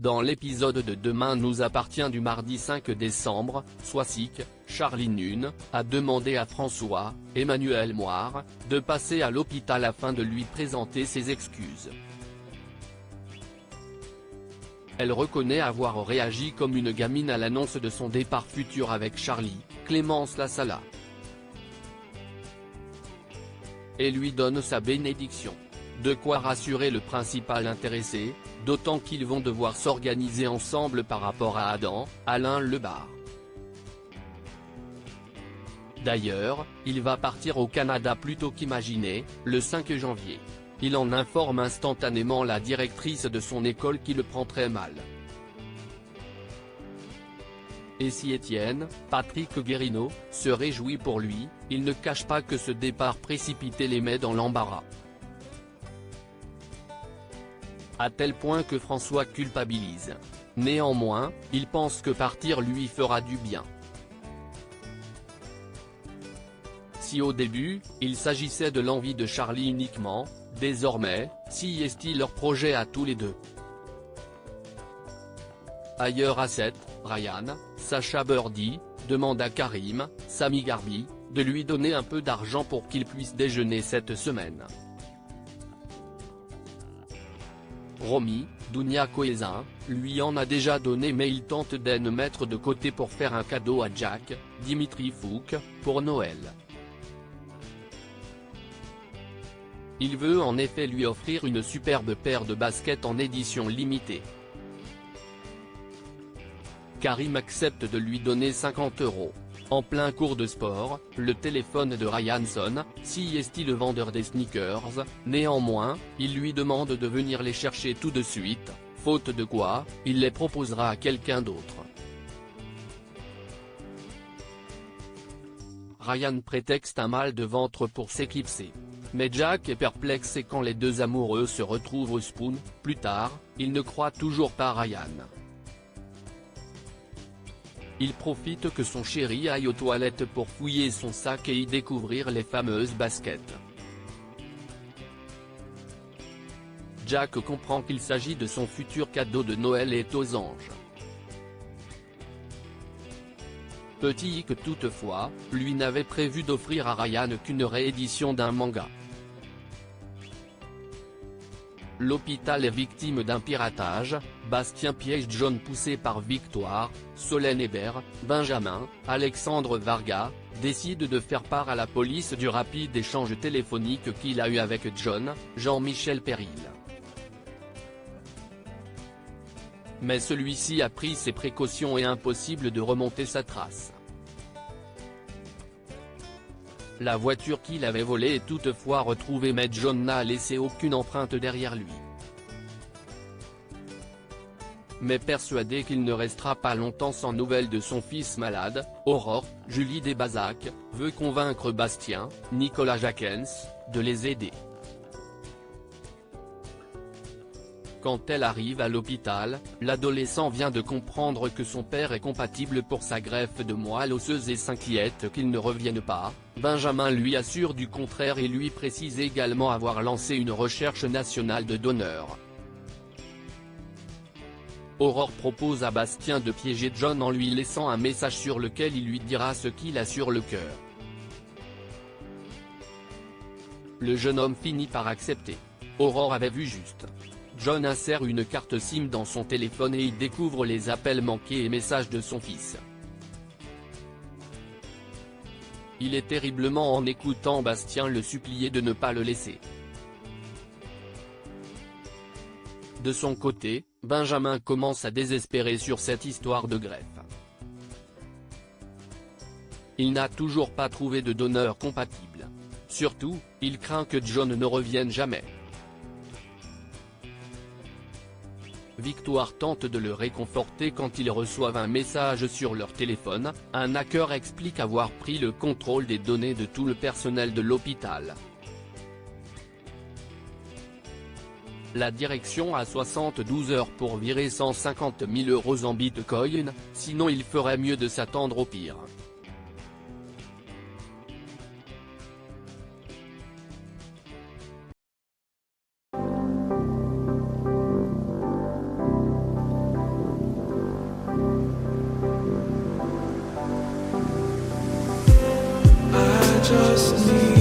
Dans l'épisode de Demain nous appartient du mardi 5 décembre, Soisic, Charlie Nune, a demandé à François, Emmanuel Moire, de passer à l'hôpital afin de lui présenter ses excuses. Elle reconnaît avoir réagi comme une gamine à l'annonce de son départ futur avec Charlie, Clémence Lassala. Et lui donne sa bénédiction. De quoi rassurer le principal intéressé, d'autant qu'ils vont devoir s'organiser ensemble par rapport à Adam, Alain Lebar. D'ailleurs, il va partir au Canada plus tôt qu'imaginé, le 5 janvier. Il en informe instantanément la directrice de son école qui le prend très mal. Et si Étienne, Patrick Guérino, se réjouit pour lui, il ne cache pas que ce départ précipité les met dans l'embarras. À tel point que François culpabilise. Néanmoins, il pense que partir lui fera du bien. Si au début, il s'agissait de l'envie de Charlie uniquement, désormais, si est-il leur projet à tous les deux. Ailleurs à 7, Ryan, Sacha Birdie, demande à Karim, Sami Garbi, de lui donner un peu d'argent pour qu'il puisse déjeuner cette semaine. Romy, Dounia Coézin, lui en a déjà donné mais il tente d'en mettre de côté pour faire un cadeau à Jack, Dimitri Fouk, pour Noël. Il veut en effet lui offrir une superbe paire de baskets en édition limitée. Karim accepte de lui donner 50 €. En plein cours de sport, le téléphone de Ryan sonne, si est-il le vendeur des sneakers, néanmoins, il lui demande de venir les chercher tout de suite, faute de quoi, il les proposera à quelqu'un d'autre. Ryan prétexte un mal de ventre pour s'éclipser. Mais Jack est perplexe et quand les deux amoureux se retrouvent au Spoon, plus tard, il ne croit toujours pas Ryan. Il profite que son chéri aille aux toilettes pour fouiller son sac et y découvrir les fameuses baskets. Jack comprend qu'il s'agit de son futur cadeau de Noël et est aux anges. Petit que toutefois, lui n'avait prévu d'offrir à Ryan qu'une réédition d'un manga. L'hôpital est victime d'un piratage, Bastien piège John poussé par Victoire, Solène Hébert, Benjamin, Alexandre Varga, décide de faire part à la police du rapide échange téléphonique qu'il a eu avec John, Jean-Michel Péril. Mais celui-ci a pris ses précautions et impossible de remonter sa trace. La voiture qu'il avait volée est toutefois retrouvée mais John n'a laissé aucune empreinte derrière lui. Mais persuadé qu'il ne restera pas longtemps sans nouvelles de son fils malade, Aurore, Julie Desbazac, veut convaincre Bastien, Nicolas Jaquens, de les aider. Quand elle arrive à l'hôpital, l'adolescent vient de comprendre que son père est compatible pour sa greffe de moelle osseuse et s'inquiète qu'il ne revienne pas. Benjamin lui assure du contraire et lui précise également avoir lancé une recherche nationale de donneurs. Aurore propose à Bastien de piéger John en lui laissant un message sur lequel il lui dira ce qu'il a sur le cœur. Le jeune homme finit par accepter. Aurore avait vu juste. John insère une carte SIM dans son téléphone et y découvre les appels manqués et messages de son fils. Il est terriblement en écoutant Bastien le supplier de ne pas le laisser. De son côté, Benjamin commence à désespérer sur cette histoire de greffe. Il n'a toujours pas trouvé de donneur compatible. Surtout, il craint que John ne revienne jamais. Victoire tente de le réconforter quand ils reçoivent un message sur leur téléphone, un hacker explique avoir pris le contrôle des données de tout le personnel de l'hôpital. La direction a 72 heures pour virer 150 000 € en bitcoin, sinon il ferait mieux de s'attendre au pire. just need